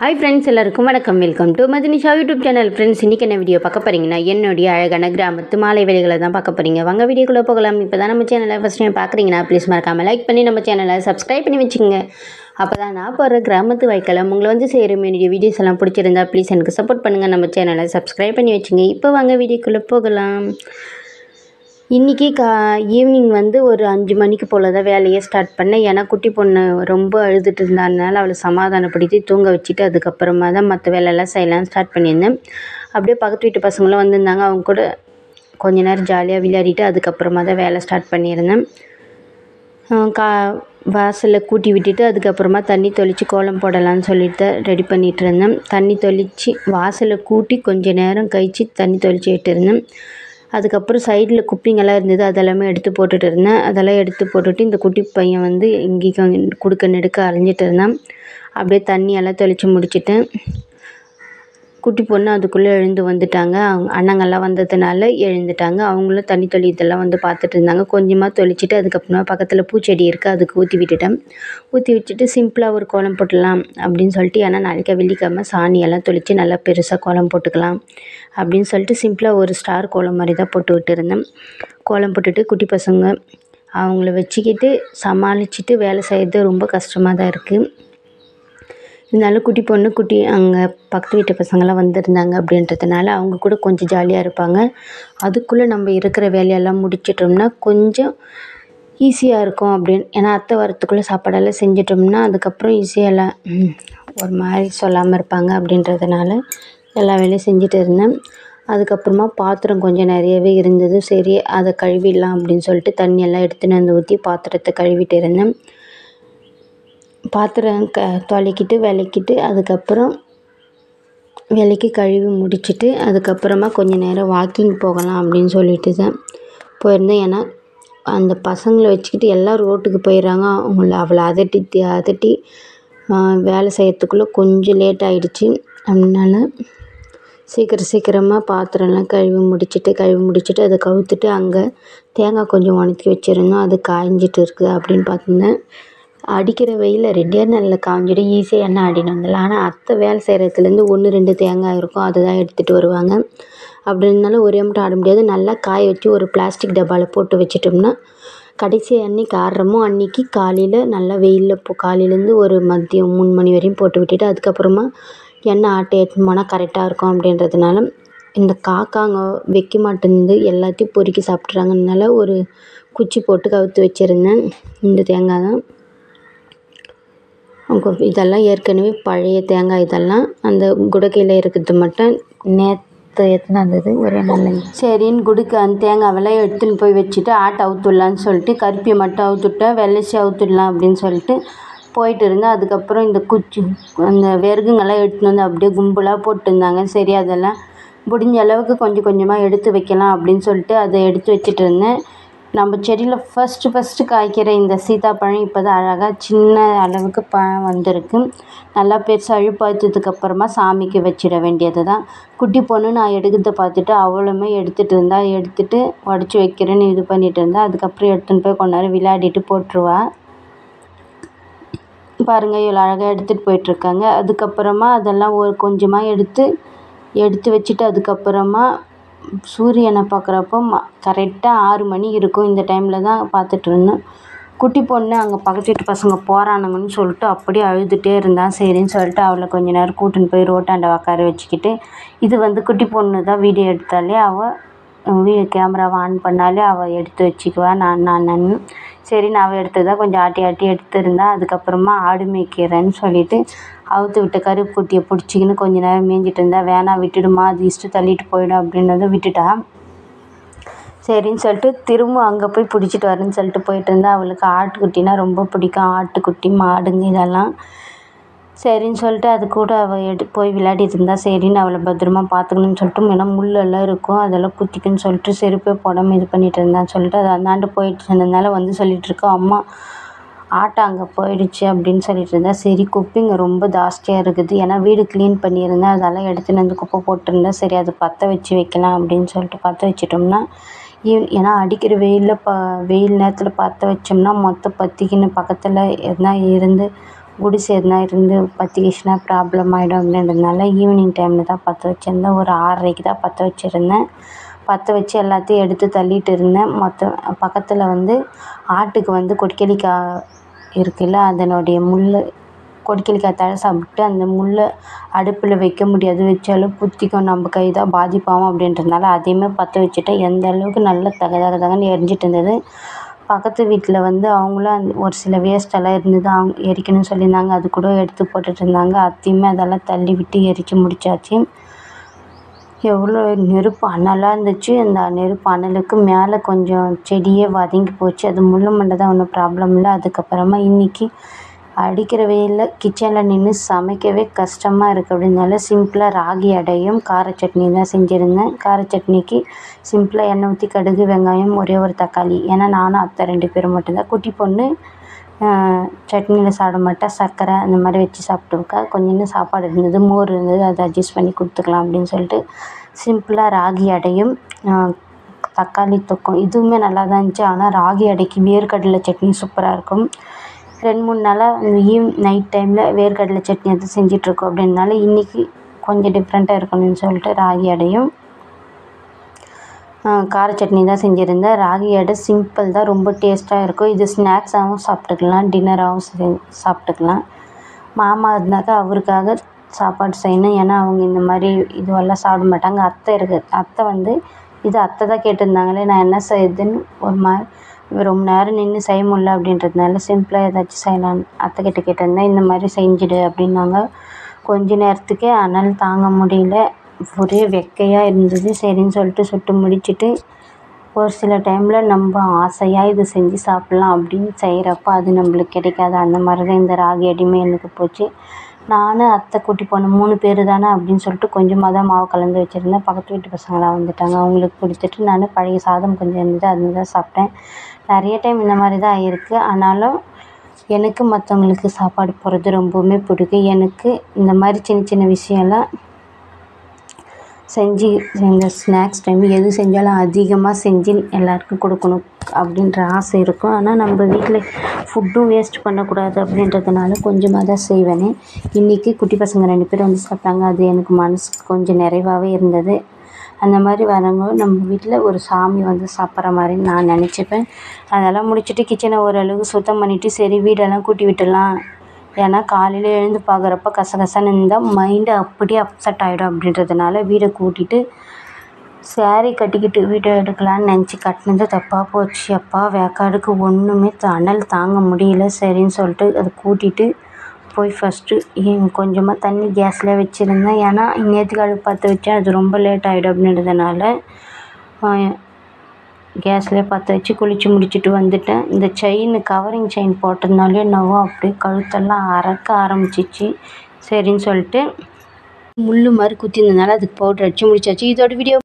Hi friends, எல்லாருக்கும் வணக்கம். Welcome to Madhunisha YouTube channel. Friends, இன்றைக்கி என்ன வீடியோ பார்க்க போகிறீங்கன்னா, என்னுடைய அழகான கிராமத்து மாலை வேலைகளை தான் பார்க்க போகிறீங்க. வாங்க வீடியோக்குள்ளே போகலாம். இப்போ தான் நம்ம சேனலை ஃபஸ்ட் டைம் பார்க்குறீங்கன்னா ப்ளீஸ் மறக்காமல் லைக் பண்ணி நம்ம சேனலை சப்ஸ்கிரைப் பண்ணி வச்சுக்கோங்க. அப்போ தான் நான் போகிற கிராமத்து வாய்க்காலம் உங்களை வந்து சேரும். என்னுடைய வீடியோஸ் எல்லாம் பிடிச்சிருந்தா ப்ளீஸ் எனக்கு சப்போர்ட் பண்ணுங்கள். நம்ம சேனலை சப்ஸ்கிரைப் பண்ணி வச்சுங்க. இப்போ வாங்க வீடியோக்குள்ளே போகலாம். இன்றைக்கி ஈவினிங் வந்து ஒரு 5 மணிக்கு போல் தான் வேலையை ஸ்டார்ட் பண்ணேன். ஏன்னா குட்டி பொண்ணு ரொம்ப அழுதுட்டு இருந்ததுனால அவளை சமாதானப்படுத்தி தூங்க வச்சுட்டு அதுக்கப்புறமா தான் மற்ற வேலையெல்லாம் செய்யலாம் ஸ்டார்ட் பண்ணியிருந்தேன். அப்படியே பக்கத்து வீட்டு பசங்களும் வந்திருந்தாங்க. அவங்க கூட கொஞ்ச நேரம் ஜாலியாக விளையாடிட்டு அதுக்கப்புறமா தான் வேலை ஸ்டார்ட் பண்ணியிருந்தேன். வாசலில் கூட்டி விட்டுட்டு அதுக்கப்புறமா தண்ணி தெளித்து கோலம் போடலான்னு சொல்லிட்டு ரெடி பண்ணிகிட்டு இருந்தேன். தண்ணி தெளித்து வாசலை கூட்டி கொஞ்சம் நேரம் கழித்து தண்ணி தெளிச்சுட்டு இருந்தேன். அதுக்கப்புறம் சைடில் குப்பிங்கெல்லாம் இருந்தது, அதெல்லாமே எடுத்து போட்டுட்டு இருந்தேன். அதெல்லாம் எடுத்து போட்டுட்டு இந்த குட்டி பையன் வந்து எங்கேயும் குடுக்க நெடுக்க அலைஞ்சிட்டு இருந்தான். அப்படியே தண்ணியெல்லாம் தெளித்து முடிச்சுட்டேன். குட்டி பொண்ணு அதுக்குள்ளே எழுந்து வந்துட்டாங்க. அவங்க அண்ணங்கள்லாம் வந்ததுனால எழுந்துட்டாங்க. அவங்களும் தண்ணி இதெல்லாம் வந்து பார்த்துட்டு இருந்தாங்க. கொஞ்சமாக தெளிச்சிட்டு அதுக்கப்புறமா பக்கத்தில் பூச்செடி இருக்குது, அதுக்கு ஊற்றி விட்டுட்டேன். ஊற்றி விட்டுட்டு சிம்பிளாக ஒரு கோலம் போட்டுடலாம் அப்படின்னு சொல்லிட்டு, ஏன்னா நாளைக்கு வெள்ளிக்கிழமை சாணியெல்லாம் தெளித்து நல்லா பெருசாக கோலம் போட்டுக்கலாம் அப்படின்னு சொல்லிட்டு சிம்பிளாக ஒரு ஸ்டார் கோலம் மாதிரி தான் போட்டு விட்டுருந்தேன். கோலம் போட்டுட்டு குட்டி பசங்க அவங்கள வச்சுக்கிட்டு சமாளிச்சுட்டு வேலை செய்கிறது ரொம்ப கஷ்டமாக தான் இருக்குது. இருந்தாலும் குட்டி பொண்ணு அங்கே பக்கத்து வீட்டு பசங்களாம் வந்திருந்தாங்க அப்படின்றதுனால அவங்க கூட கொஞ்சம் ஜாலியாக இருப்பாங்க. அதுக்குள்ளே நம்ம இருக்கிற வேலையெல்லாம் முடிச்சிட்டோம்னா கொஞ்சம் ஈஸியாக இருக்கும் அப்படின்னு. ஏன்னா அத்தை வரத்துக்குள்ளே சாப்பாடெல்லாம் செஞ்சிட்டோம்னா அதுக்கப்புறம் ஈஸியாக எல்லாம் ஒரு மாதிரி சொல்லாமல் இருப்பாங்க அப்படின்றதுனால எல்லா வேலையும் செஞ்சுட்டு இருந்தேன். அதுக்கப்புறமா பாத்திரம் கொஞ்சம் நிறையவே இருந்தது. சரி, அதை கழுவிடலாம் அப்படின்னு சொல்லிட்டு தண்ணியெல்லாம் எடுத்துன்னு வந்து ஊற்றி பாத்திரத்தை கழுவிட்டு இருந்தேன். பாத்திரம் தொலைக்கிட்டு விளக்கிட்டு அதுக்கப்புறம் விளக்கி கழுவி முடிச்சுட்டு அதுக்கப்புறமா கொஞ்சம் நேரம் வாக்கிங் போகலாம் அப்படின்னு சொல்லிட்டு தான் போயிருந்தேன். ஏன்னா அந்த பசங்களை வச்சுக்கிட்டு எல்லாம் ரோட்டுக்கு போயிடுறாங்க. அவளை அதட்டி வேலை செய்யறதுக்குள்ளே கொஞ்சம் லேட் ஆகிடுச்சு. அதனால சீக்கிரமாக பாத்திரம்லாம் கழுவி முடிச்சுட்டு அதை கவுத்துட்டு அங்கே தேங்காய் கொஞ்சம் உணர்த்தி வச்சுருந்தோம். அது காய்ஞ்சிட்டு இருக்குது அப்படின்னு பார்த்துருந்தேன். அடிக்கிற வெயில் 2 நாளில் காய்ஞ்சிடும், ஈஸியாக எண்ணெய் ஆடின்னு வந்துடலாம். ஆனால் அத்தை வேலை செய்கிறதுலேருந்து 1-2 தேங்காய் இருக்கும், அதை தான் எடுத்துகிட்டு வருவாங்க. அப்படி இருந்தாலும் ஒரே மட்டும் ஆட முடியாது. நல்லா காய வச்சு ஒரு பிளாஸ்டிக் டப்பாவில் போட்டு வச்சிட்டோம்னா கடைசி அன்றைக்கி ஆடுறமோ அன்றைக்கி காலையில் நல்லா வெயிலில் காலையிலேருந்து ஒரு மதியம் 3 மணி வரையும் போட்டு விட்டுட்டு அதுக்கப்புறமா எண்ணெய் எடுத்துன்னு போனால் கரெக்டாக இருக்கும் அப்படின்றதுனால இந்த காக்காங்க வைக்க மாட்டேங்குது, எல்லாத்தையும் பொறுக்கி சாப்பிட்றாங்கனால ஒரு குச்சி போட்டு கவுத்து வச்சுருந்தேன். இந்த தேங்காய் தான். இதெல்லாம் ஏற்கனவே பழைய தேங்காய். இதெல்லாம் அந்த குடுக்கையில் இருக்கிறது மட்டும் நேற்று எடுத்துன்னு வந்தது ஒரே நாளில். சரின்னு குடுக்க அந்த தேங்காவெல்லாம் எடுத்துன்னு போய் வச்சுட்டு ஆட்டை அவுத்துடலான்னு சொல்லிட்டு கருப்பியை மட்டும் அவுத்துட்டேன், வெள்ளச்சி அவுத்துடலாம் அப்படின்னு சொல்லிட்டு போயிட்டு இருந்தேன். அதுக்கப்புறம் இந்த அந்த விறகுங்கெல்லாம் எடுத்துன்னு வந்து அப்படியே கும்பலாக போட்டுருந்தாங்க. சரி, அதெல்லாம் முடிஞ்ச அளவுக்கு கொஞ்சம் கொஞ்சமாக எடுத்து வைக்கலாம் அப்படின்னு சொல்லிட்டு அதை எடுத்து வச்சுட்டு இருந்தேன். நம்ம செடியில் ஃபஸ்ட்டு காய்க்கிற இந்த சீத்தாப்பழம் இப்போ தான் அழகாக சின்ன அளவுக்கு வந்திருக்கு. நல்லா பெருசாக அழுப்பாய்த்ததுக்கப்புறமா சாமிக்கு வச்சிட வேண்டியது தான். குட்டி பொண்ணு நான் எடுக்கிறத பார்த்துட்டு அவளுமே எடுத்துகிட்டு எடுத்துகிட்டு உடச்சி வைக்கிறேன்னு இது பண்ணிகிட்டு இருந்தா. அதுக்கப்புறம் எடுத்துன்னு போய் கொஞ்ச நேரம் விளையாடிட்டு போட்டுருவா. பாருங்கள், இவ்வளோ அழகாக எடுத்துகிட்டு போயிட்டுருக்காங்க. அதுக்கப்புறமா அதெல்லாம் ஒரு கொஞ்சமாக எடுத்து வச்சுட்டு அதுக்கப்புறமா சூரியனை பார்க்குறப்போ கரெக்டாக 6 மணி இருக்கும். இந்த டைமில் தான் பார்த்துட்டு இருந்தேன். குட்டி பொண்ணு அங்கே பக்கத்து வீட்டு பசங்க போகிறானுங்கன்னு சொல்லிட்டு அப்படியே அழுதுகிட்டே இருந்தான். சரின்னு சொல்லிட்டு அவளை கொஞ்ச நேரம் கூட்டின்னு போய் ரோட்டாண்ட உட்கார வச்சுக்கிட்டு இது வந்து குட்டி பொண்ணு தான் வீடியோ எடுத்தாலே அவள் கேமராவை ஆன் பண்ணாலே அவள் எடுத்து வச்சுக்குவா. நான் சரி, நான் அவள் எடுத்ததாக கொஞ்சம் ஆட்டி எடுத்துருந்தா. அதுக்கப்புறமா ஆடு மேய்க்கிறேன்னு சொல்லிட்டு அவுத்து விட்ட கருப்பு குட்டியை பிடிச்சிக்கின்னு கொஞ்ச நேரம் மேய்ஞ்சிட்டு இருந்தா. வேணாம், விட்டுடுமா, அது இஷ்டம் தள்ளிட்டு போயிடும் அப்படின்றத விட்டுட்டா. சரின்னு சொல்லிட்டு திரும்ப அங்கே போய் பிடிச்சிட்டு வரேன்னு சொல்லிட்டு போயிட்டு இருந்தா. அவளுக்கு ஆட்டுக்குட்டினா ரொம்ப பிடிக்கும், ஆட்டுக்குட்டி மாடுங்க இதெல்லாம். சரின்னு சொல்லிட்டு அது கூட அவள் போய் விளையாடிட்டு இருந்தா. சரின்னு அவளை பத்திரமா பார்த்துக்கணுன்னு சொல்லிட்டு, ஏன்னா முள்ளெல்லாம் இருக்கும் அதெல்லாம் குத்திக்குன்னு சொல்லிட்டு செருப்பே போடாமல் இது பண்ணிகிட்டு இருந்தான்னு சொல்லிட்டு அதை அந்தாண்டு போயிட்டு இருந்ததுனால வந்து சொல்லிகிட்ருக்கோம், அம்மா ஆட்டை அங்கே போயிடுச்சு அப்படின்னு சொல்லிட்டு இருந்தா. சரி, குப்பைங்க ரொம்ப ஜாஸ்தியாக இருக்குது, ஏன்னா வீடு க்ளீன் பண்ணியிருந்தேன், அதெல்லாம் எடுத்துன்னு வந்து குப்பை போட்டிருந்தேன். சரி, அதை பற்ற வச்சு வைக்கலாம் அப்படின்னு சொல்லிட்டு பற்ற வச்சிட்டோம்னா ஏன்னா அடிக்கிற வெயில் நேரத்தில் பற்ற வச்சோம்னா மொத்தம் பற்றிக்கின்னு பக்கத்தில் எதுனா இருந்து குடிசை எதுனா இருந்து பற்றிக்கிச்சுன்னா ப்ராப்ளம் ஆகிடும் அப்படின்றதுனால ஈவினிங் டைமில் தான் பற்ற வச்சுருந்தேன். ஒரு 6:30க்கு தான் பற்ற வச்சுருந்தேன். பற்ற வச்சு எல்லாத்தையும் எடுத்து தள்ளிட்டு இருந்தேன். பக்கத்தில் ஆட்டுக்கு கொட்கலிக்காய் இருக்குல்ல, அதனுடைய கொட்கலிக்காய் தழை சாப்பிட்டு அந்த முள்ளை அடுப்பில் வைக்க முடியாது, வச்சாலும் குத்திக்கும், நம்ம கை தான் பாதிப்பாகும் அப்படின்றதுனால அதையுமே பற்ற வச்சுட்டேன். எந்த அளவுக்கு நல்லா தகன்னு எரிஞ்சிட்டு இருந்தது. பக்கத்து வீட்டில் அவங்களும் ஒரு சில வேஸ்ட்டெல்லாம் இருந்தது, அவங்க எரிக்கணும்னு சொல்லியிருந்தாங்க. அது கூட எடுத்து போட்டுட்டு இருந்தாங்க. அதையுமே அதெல்லாம் தள்ளி விட்டு எரித்து முடித்தாச்சு. எவ்வளோ நெருப்பு அனலாக இருந்துச்சு. அந்த நெருப்பு அனலுக்கு மேலே கொஞ்சம் செடியே வதங்கி போச்சு. அது முள்ளு மண்டை தான், ஒன்றும் ப்ராப்ளம் இல்லை. அதுக்கப்புறமா இன்றைக்கி அடிக்கிற வெயிலில் கிச்சனில் நின்று சமைக்கவே கஷ்டமாக இருக்குது அப்படின்னால சிம்பிளாக ராகி அடையும் கார சட்னி தான் செஞ்சுருந்தேன். கார சட்னிக்கு சிம்பிளாக எண்ணெய் ஊற்றி கடுகு, வெங்காயம், ஒரே ஒரு தக்காளி. ஏன்னா நானும் அத்தை 2 பேரும் மட்டும்தான். குட்டி பொண்ணு சட்னியில் சாப்பிட மாட்டா, சர்க்கரை அந்த மாதிரி வச்சு சாப்பிட்டுருக்கா. கொஞ்சம் சாப்பாடு இருந்தது, மோர் இருந்தது, அதை அட்ஜஸ்ட் பண்ணி கொடுத்துக்கலாம் அப்படின்னு சொல்லிட்டு சிம்பிளாக ராகி அடையும் தக்காளி தொக்கும் இதுவுமே நல்லா தான் இருந்துச்சு. ஆனால் ராகி அடைக்கு வேர்க்கடலை சட்னி சூப்பராக இருக்கும். 2-3 நாளாக நைட் டைமில் வேர்க்கடலை சட்னி அது செஞ்சிட்ருக்கோம் அப்படின்னால இன்றைக்கி கொஞ்சம் டிஃப்ரெண்ட்டாக இருக்கணும்னு சொல்லிட்டு ராகி அடையும் கார சட்னி தான் செஞ்சுருந்தேன். ராகி அடை சிம்பிள் தான், ரொம்ப டேஸ்ட்டாக இருக்கும். இது ஸ்நாக்ஸாகவும் சாப்பிட்டுக்கலாம், டின்னராகவும் சாப்பிட்டுக்கலாம். மாமா இருந்தாக்கா அவருக்காக சாப்பாடு செய்யணும். ஏன்னா அவங்க இந்த மாதிரி இதுவெல்லாம் சாப்பிட மாட்டாங்க. அத்தை இது அத்தை தான் கேட்டிருந்தாங்களே, நான் என்ன செய்யுதுன்னு ரொம்ப நேரம் நின்று செய்ய முடியல அப்படின்றதுனால சிம்பிளாக ஏதாச்சும் செய்யலான்னு அத்தைக்கிட்ட கேட்டிருந்தேன். இந்த மாதிரி செஞ்சுடு அப்படின்னாங்க. கொஞ்ச நேரத்துக்கே அனல் தாங்க முடியல, ஒரே வெக்கையாக இருந்தது. சரின்னு சொல்லிட்டு சுட்டு முடிச்சுட்டு ஒரு சில டைமில் நம்ம ஆசையாக இது செஞ்சு சாப்பிட்லாம் அப்படின்னு செய்கிறப்ப அது நம்மளுக்கு கிடைக்காது. அந்த மாதிரி தான் இந்த ராகி அடிமை எனக்கு போச்சு. நானும் அத்தை குட்டி பொண்ணு 3 பேர் தானே அப்படின்னு சொல்லிட்டு கொஞ்சமாக தான் மாவு கலந்து வச்சுருந்தேன். பக்கத்து வீட்டு பசங்களாம் வந்துட்டாங்க, அவங்களுக்கு கொடுத்துட்டு நான் பழைய சாதம் கொஞ்சம் இருந்தது, அது தான் சாப்பிட்டேன். நிறைய டைம் இந்த மாதிரி தான் ஆகிருக்கு. ஆனாலும் எனக்கு மற்றவங்களுக்கு சாப்பாடு போடுறது ரொம்பவுமே பிடிக்கும். எனக்கு இந்த மாதிரி சின்ன சின்ன விஷயம்லாம் செஞ்சு இந்த ஸ்நாக்ஸ் டைம் எது செஞ்சாலும் அதிகமாக செஞ்சு எல்லாருக்கும் கொடுக்கணும் அப்படின்ற ஆசை இருக்கும். ஆனால் நம்ம வீட்டில் ஃபுட்டும் வேஸ்ட் பண்ணக்கூடாது அப்படின்றதுனால கொஞ்சமாக தான் செய்வேனே. இன்றைக்கி குட்டி பசங்க 2 பேர் சாப்பிட்டாங்க. அது எனக்கு மனசுக்கு கொஞ்சம் நிறைவாகவே இருந்தது. அந்த மாதிரி வரவங்க நம்ம வீட்டில் ஒரு சாமி சாப்பிட்ற மாதிரி நான் நினச்சிப்பேன். அதெல்லாம் முடிச்சுட்டு கிச்சனை ஓரளவுக்கு சுத்தம் பண்ணிவிட்டு சரி வீடெல்லாம் கூட்டி விட்டுடலாம். ஏன்னா காலையில் எழுந்து பார்க்குறப்ப கசகசன்னு இருந்தால் மைண்டு அப்படியே அப்செட் ஆகிடும் அப்படின்றதுனால வீடை கூட்டிட்டு சேரீ கட்டிக்கிட்டு வீடியோ எடுக்கலான்னு நினச்சி கட்டினது தப்பாக போச்சு. அப்பா வேக்காடுக்கு ஒன்றுமே அனல் தாங்க முடியல. சரின்னு சொல்லிட்டு அதை கூட்டிகிட்டு போய் ஃபஸ்ட்டு கொஞ்சமாக தண்ணி கேஸில் வச்சுருந்தேன். ஏன்னா நேற்றுக்கு அடுப்பு பற்ற வச்சேன், அது ரொம்ப லேட் ஆகிடும் அப்படின்றதுனால கேஸ்லேயே பற்ற வச்சு குளித்து முடிச்சுட்டு வந்துட்டேன். இந்த கவரிங் செயின் போட்டதுனாலே என்னவோ அப்படியே கழுத்தெல்லாம் அறக்க ஆரம்பிச்சிச்சு. சரின்னு சொல்லிட்டு முள் மாதிரி குத்திருந்ததுனால அதுக்கு பவுடர் அடித்து முடிச்சாச்சு. இதோட வீடியோ